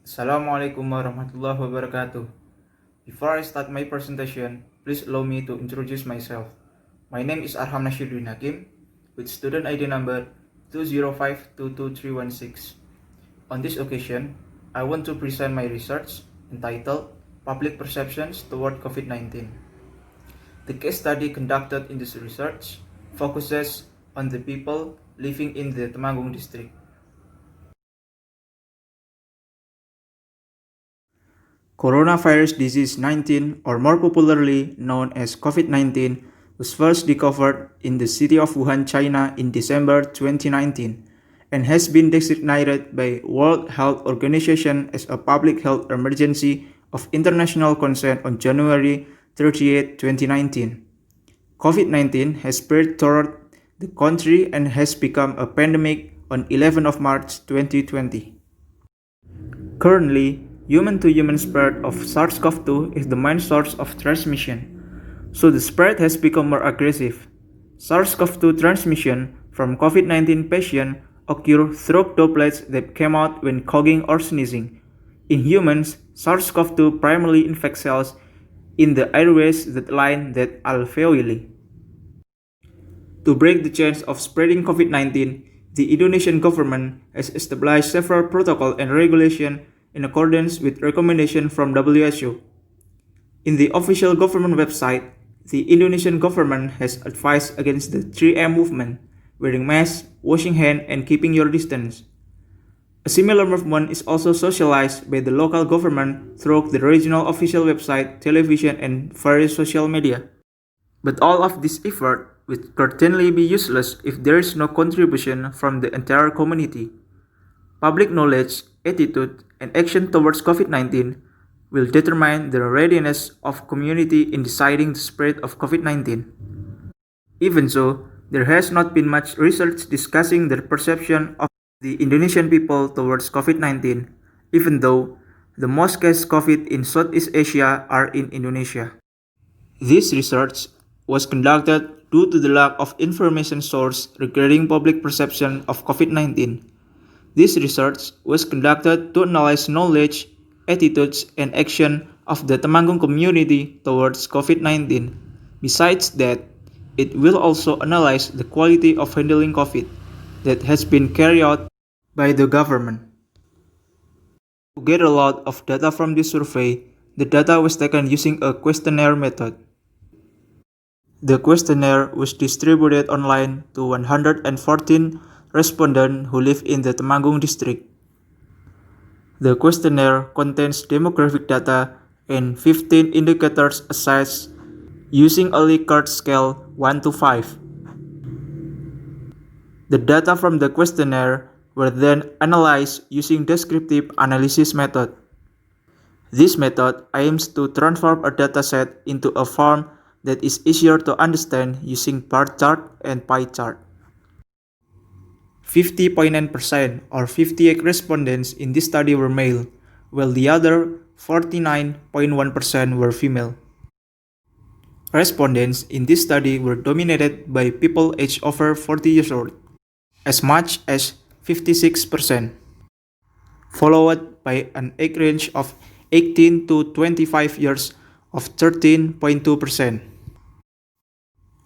Assalamu'alaikum warahmatullahi wabarakatuh. Before I start my presentation, please allow me to introduce myself. My name is Arham Nashiruddin Hakim, with student ID number 205222316. On this occasion, I want to present my research entitled Public Perceptions Toward COVID-19. The case study conducted in this research focuses on the people living in the Temanggung district. Coronavirus disease 19, or more popularly known as COVID-19, was first discovered in the city of Wuhan, China in December 2019 and has been designated by World Health Organization as a public health emergency of international concern on January 38, 2019. COVID-19 has spread throughout the country and has become a pandemic on 11 of March 2020. Currently, human-to-human spread of SARS-CoV-2 is the main source of transmission, so the spread has become more aggressive. SARS-CoV-2 transmission from COVID-19 patient occur through droplets that come out when coughing or sneezing. In humans, SARS-CoV-2 primarily infects cells in the airways that line the alveoli. To break the chance of spreading COVID-19, the Indonesian government has established several protocols and regulations in accordance with recommendation from WHO. In the official government website, the Indonesian government has advised against the 3M movement, wearing masks, washing hands, and keeping your distance. A similar movement is also socialized by the local government through the regional official website, television, and various social media. But all of this effort would certainly be useless if there is no contribution from the entire community. Public knowledge, attitude, and action towards COVID-19 will determine the readiness of community in deciding the spread of COVID-19. Even so, there has not been much research discussing the perception of the Indonesian people towards COVID-19, even though the most cases COVID in Southeast Asia are in Indonesia. This research was conducted due to the lack of information source regarding public perception of COVID-19. This research was conducted to analyze knowledge, attitudes, and action of the Temanggung community towards COVID-19. Besides that, it will also analyze the quality of handling COVID that has been carried out by the government. To get a lot of data from this survey, the data was taken using a questionnaire method. The questionnaire was distributed online to 114 respondents who live in the Temanggung district. The questionnaire contains demographic data and 15 indicators assessed using a Likert scale 1 to 5. The data from the questionnaire were then analyzed using descriptive analysis method. This method aims to transform a dataset into a form that is easier to understand using bar chart and pie chart. 50.9% or 58 respondents in this study were male, while the other 49.1% were female. Respondents in this study were dominated by people aged over 40 years old, as much as 56%, followed by an age range of 18 to 25 years of 13.2%,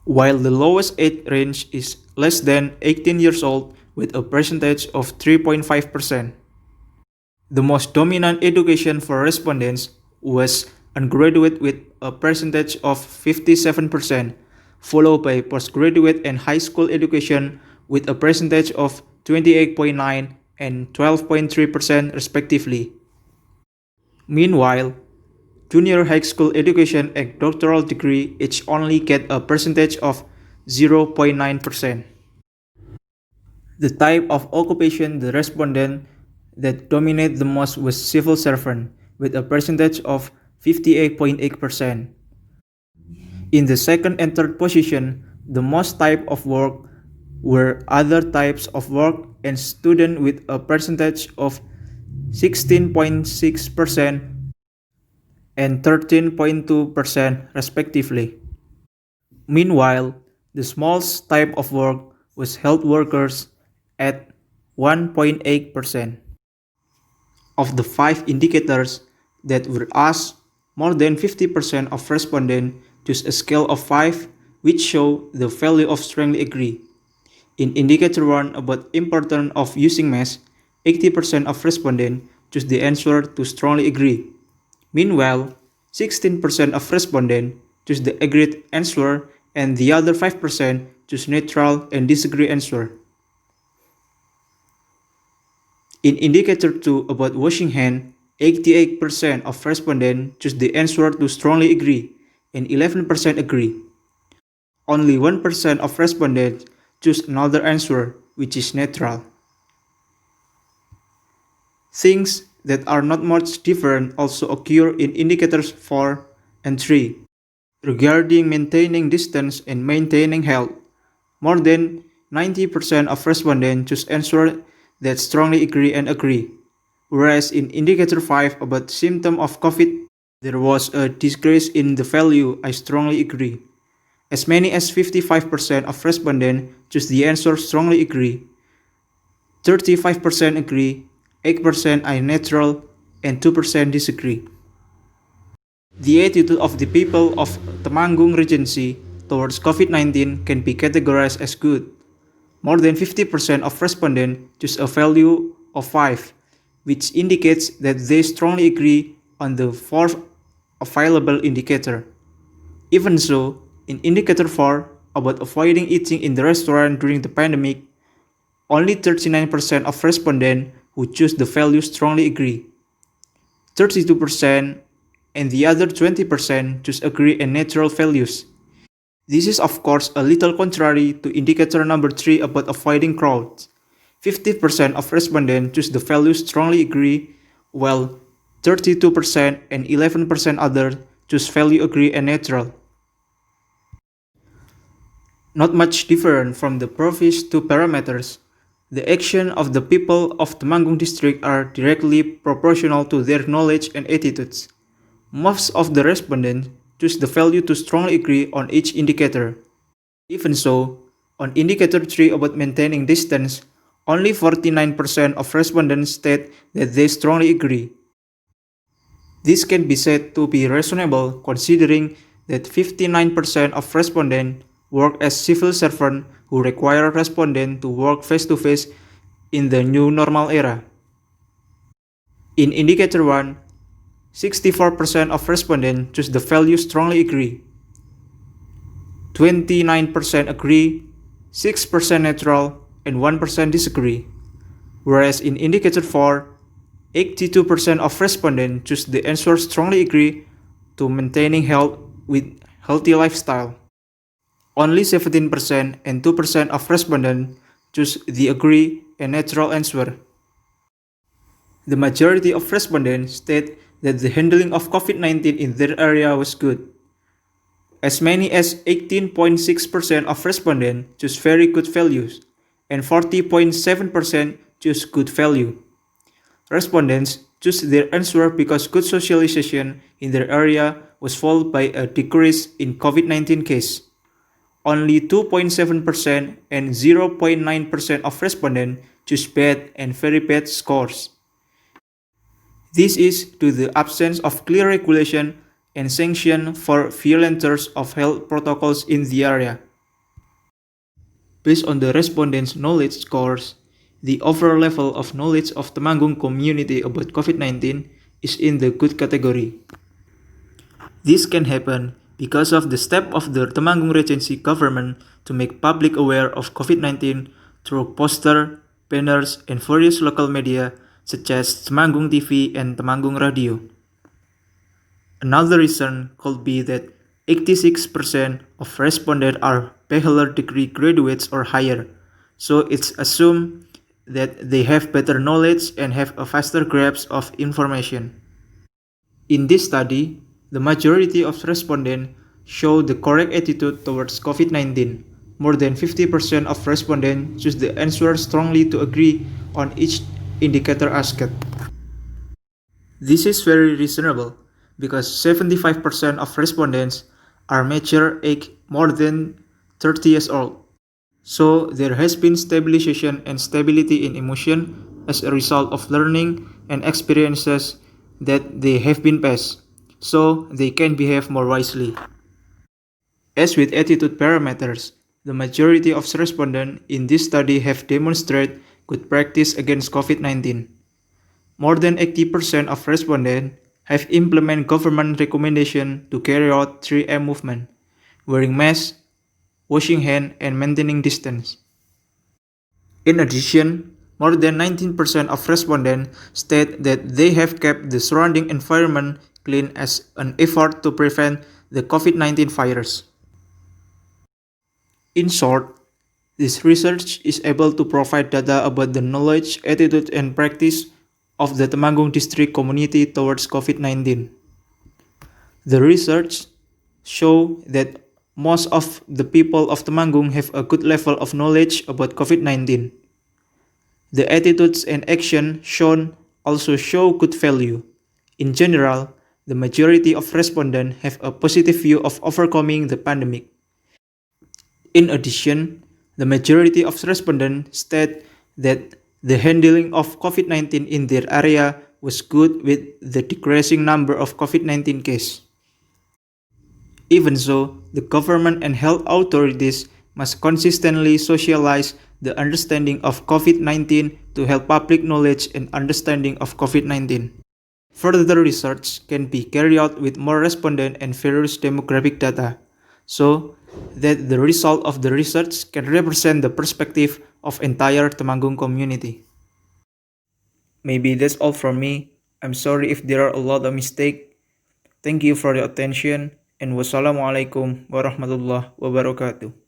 while the lowest age range is less than 18 years old with a percentage of 3.5%. The most dominant education for respondents was undergraduate with a percentage of 57%, followed by postgraduate and high school education with a percentage of 28.9% and 12.3% respectively. Meanwhile, junior high school education and doctoral degree each only get a percentage of 0.9%. The type of occupation the respondent that dominated the most was civil servant, with a percentage of 58.8%. In the second and third position, the most type of work were other types of work and student with a percentage of 16.6% and 13.2% respectively. Meanwhile, the smallest type of work was health workers at 1.8%. Of the 5 indicators that were asked, more than 50% of respondents choose a scale of 5, which show the value of strongly agree. In indicator 1 about importance of using mask, 80% of respondents choose the answer to strongly agree. Meanwhile, 16% of respondents choose the agreed answer and the other 5% choose neutral and disagree answer. In indicator 2 about washing hands, 88% of respondents choose the answer to strongly agree and 11% agree. Only 1% of respondents choose another answer, which is neutral. Things that are not much different also occur in indicators 4 and 3. Regarding maintaining distance and maintaining health, more than 90% of respondents choose answer that strongly agree and agree. Whereas in indicator 5 about symptom of COVID, there was a decrease in the value I strongly agree. As many as 55% of respondents choose the answer strongly agree, 35% agree, 8% are neutral, and 2% disagree. The attitude of the people of Temanggung Regency towards COVID-19 can be categorized as good. More than 50% of respondents choose a value of 5, which indicates that they strongly agree on the fourth available indicator. Even so, in indicator 4 about avoiding eating in the restaurant during the pandemic, only 39% of respondents who choose the value strongly agree. 32% and the other 20% choose agree and neutral values. This is of course a little contrary to indicator number 3 about avoiding crowds. 50% of respondents choose the value strongly agree, while 32% and 11% others choose value agree and neutral. Not much different from the previous two parameters, the action of the people of Temanggung district are directly proportional to their knowledge and attitudes. Most of the respondents choose the value to strongly agree on each indicator. Even so, on indicator 3 about maintaining distance, only 49% of respondents state that they strongly agree. This can be said to be reasonable considering that 59% of respondents work as civil servants who require respondents to work face-to-face in the new normal era. In indicator 1, 64% of respondents choose the value strongly agree, 29% agree, 6% neutral, and 1% disagree. Whereas in indicator 4, 82% of respondents choose the answer strongly agree to maintaining health with healthy lifestyle. Only 17% and 2% of respondents choose the agree and neutral answer. The majority of respondents state that the handling of COVID-19 in their area was good. As many as 18.6% of respondents choose very good values, and 40.7% choose good value. Respondents choose their answer because good socialization in their area was followed by a decrease in COVID-19 case. Only 2.7% and 0.9% of respondents choose bad and very bad scores. This is due to the absence of clear regulation and sanction for violators of health protocols in the area. Based on the respondents' knowledge scores, the overall level of knowledge of Temanggung community about COVID-19 is in the good category. This can happen because of the step of the Temanggung Regency government to make public aware of COVID-19 through poster, banners, and various local media such as Temanggung TV and Temanggung Radio. Another reason could be that 86% of respondents are bachelor degree graduates or higher, so it's assumed that they have better knowledge and have a faster grasp of information. In this study, the majority of respondents show the correct attitude towards COVID-19. More than 50% of respondents choose the answer strongly to agree on each indicator asked. This is very reasonable because 75% of respondents are mature age more than 30 years old. So there has been stabilization and stability in emotion as a result of learning and experiences that they have been past, so they can behave more wisely. As with attitude parameters, the majority of respondents in this study have demonstrated good practice against COVID-19. More than 80% of respondents have implemented government recommendation to carry out 3M movement, wearing masks, washing hands, and maintaining distance. In addition, more than 19% of respondents state that they have kept the surrounding environment clean as an effort to prevent the COVID-19 virus. In short, this research is able to provide data about the knowledge, attitude, and practice of the Temanggung district community towards COVID-19. The research show that most of the people of Temanggung have a good level of knowledge about COVID-19. The attitudes and action shown also show good value. In general, the majority of respondents have a positive view of overcoming the pandemic. In addition, the majority of respondents state that the handling of COVID-19 in their area was good with the decreasing number of COVID-19 cases. Even so, the government and health authorities must consistently socialize the understanding of COVID-19 to help public knowledge and understanding of COVID-19. Further research can be carried out with more respondent and various demographic data, so that the result of the research can represent the perspective of entire Temanggung community. Maybe that's all from me. I'm sorry if there are a lot of mistakes. Thank you for your attention, and wassalamualaikum warahmatullahi wabarakatuh.